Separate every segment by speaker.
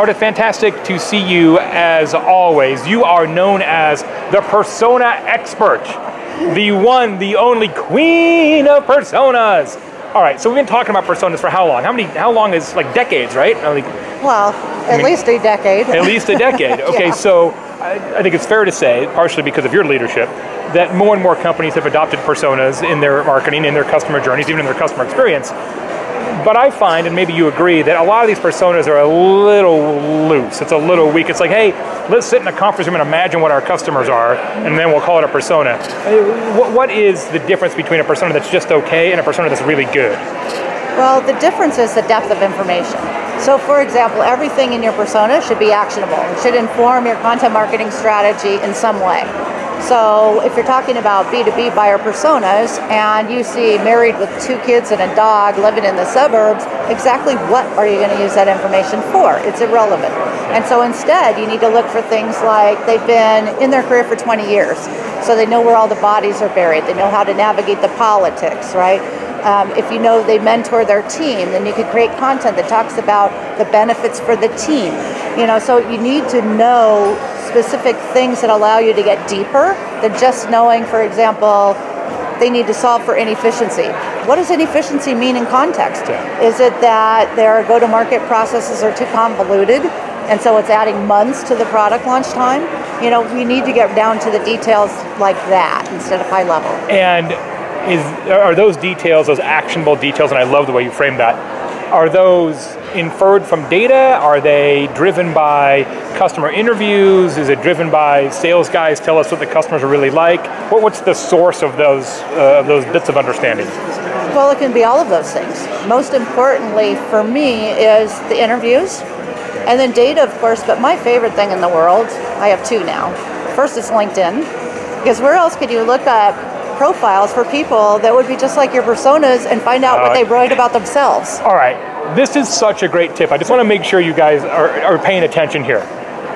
Speaker 1: Ardath, fantastic to see you as always. You are known as the persona expert, the one, the only queen of personas. All right, so we've been talking about personas for how long? How long is, like, decades, right?
Speaker 2: Well, at least a decade.
Speaker 1: At least a decade. Okay, yeah. So I think it's fair to say, partially because of your leadership, that more and more companies have adopted personas in their marketing, in their customer journeys, even in their customer experience. But I find, and maybe you agree, that a lot of these personas are a little loose. It's a little weak. It's like, hey, let's sit in a conference room and imagine what our customers are, and then we'll call it a persona. What is the difference between a persona that's just okay and a persona that's really good?
Speaker 2: Well, the difference is the depth of information. So for example, everything in your persona should be actionable. It should inform your content marketing strategy in some way. So if you're talking about B2B buyer personas and you see married with 2 kids and a dog living in the suburbs, exactly what are you going to use that information for? It's irrelevant. And so instead, you need to look for things like they've been in their career for 20 years. So they know where all the bodies are buried. They know how to navigate the politics, right? If you know they mentor their team, then you could create content that talks about the benefits for the team. So you need to know specific things that allow you to get deeper than just knowing, for example, they need to solve for inefficiency. What does inefficiency mean in context? Yeah. Is it that their go-to-market processes are too convoluted, and so it's adding months to the product launch time? We need to get down to the details like that instead of high level.
Speaker 1: And are those details, those actionable details, and I love the way you framed that, are those inferred from data? Are they driven by customer interviews? Is it driven by sales guys tell us what the customers are really like? What's the source of those bits of understanding?
Speaker 2: Well, it can be all of those things. Most importantly for me is the interviews, and then data, of course, but my favorite thing in the world, I have 2 now. First is LinkedIn, because where else could you look up profiles for people that would be just like your personas and find out what they wrote about themselves?
Speaker 1: All right, this is such a great tip. I just want to make sure you guys are paying attention here.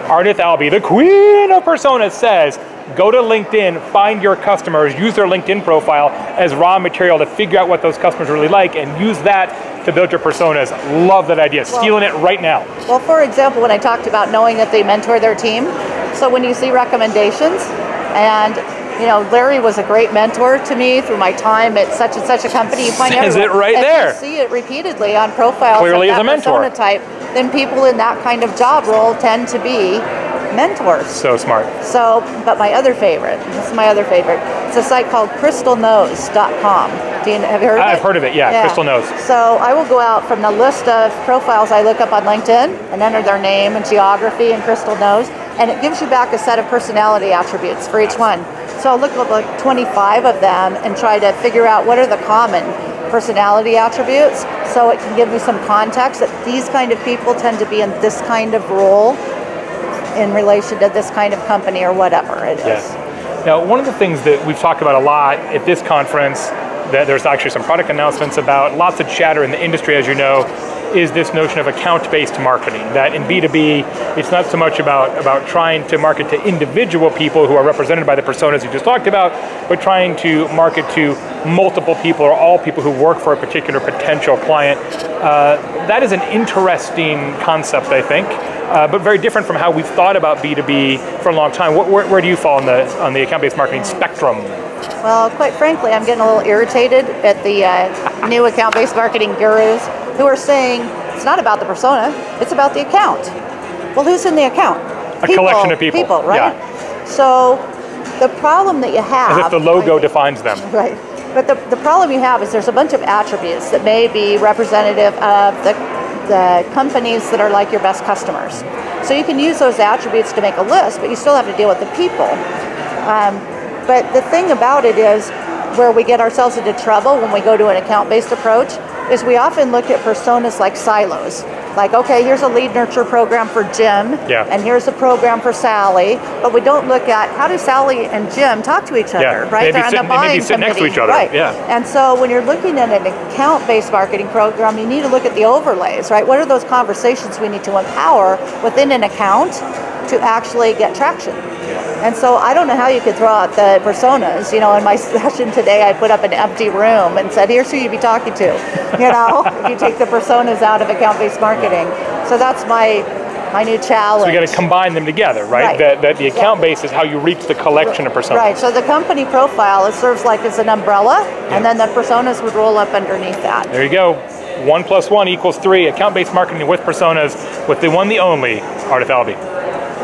Speaker 1: Ardath Albee, the queen of personas, says, go to LinkedIn, find your customers, use their LinkedIn profile as raw material to figure out what those customers really like, and use that to build your personas. Love that idea, stealing it right now.
Speaker 2: Well, for example, when I talked about knowing that they mentor their team, so when you see recommendations, and Larry was a great mentor to me through my time at such and such a company. You find
Speaker 1: Says it right there.
Speaker 2: If you see it repeatedly on profiles
Speaker 1: Clearly
Speaker 2: of that
Speaker 1: as a mentor.
Speaker 2: persona type, then people in that kind of job role tend to be mentors.
Speaker 1: So smart.
Speaker 2: But my other favorite, this is my other favorite, it's a site called crystalknows.com. Have you heard of it?
Speaker 1: I've heard of it, yeah, Crystal Knows.
Speaker 2: So I will go out from the list of profiles I look up on LinkedIn and enter their name and geography and Crystal Knows, and it gives you back a set of personality attributes for each one. So I'll look up like 25 of them and try to figure out what are the common personality attributes, so it can give me some context that these kind of people tend to be in this kind of role in relation to this kind of company or whatever it is.
Speaker 1: Yes. Now, one of the things that we've talked about a lot at this conference, that there's actually some product announcements about, lots of chatter in the industry, as you know, is this notion of account-based marketing, that in B2B, it's not so much about trying to market to individual people who are represented by the personas you just talked about, but trying to market to multiple people or all people who work for a particular potential client. That is an interesting concept, I think, but very different from how we've thought about B2B for a long time. Where do you fall on the account-based marketing spectrum?
Speaker 2: Well, quite frankly, I'm getting a little irritated at the new account-based marketing gurus who are saying it's not about the persona, it's about the account. Well, who's in the account?
Speaker 1: A collection of people.
Speaker 2: People, right? Yeah. So the problem that you have...
Speaker 1: As if the logo defines them.
Speaker 2: Right. But the problem you have is there's a bunch of attributes that may be representative of the companies that are like your best customers. So you can use those attributes to make a list, but you still have to deal with the people. But the thing about it is, where we get ourselves into trouble when we go to an account-based approach, is we often look at personas like silos. Like, okay, here's a lead nurture program for Jim, and here's a program for Sally, but we don't look at how do Sally and Jim talk to each other, right?
Speaker 1: They're on the buying committee, next to each other,
Speaker 2: right? And so when you're looking at an account-based marketing program, you need to look at the overlays, right? What are those conversations we need to empower within an account to actually get traction? And so I don't know how you could throw out the personas. In my session today, I put up an empty room and said, here's who you'd be talking to, if you take the personas out of account-based marketing. So that's my my new challenge.
Speaker 1: So we got to combine them together, right? That the account base is how you reach the collection of personas.
Speaker 2: Right, so the company profile, it serves like as an umbrella, and then the personas would roll up underneath that.
Speaker 1: There you go. 1 + 1 = 3. Account-based marketing with personas with the one, the only, Ardath Albee.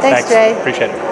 Speaker 2: Thanks, Jay.
Speaker 1: Appreciate it.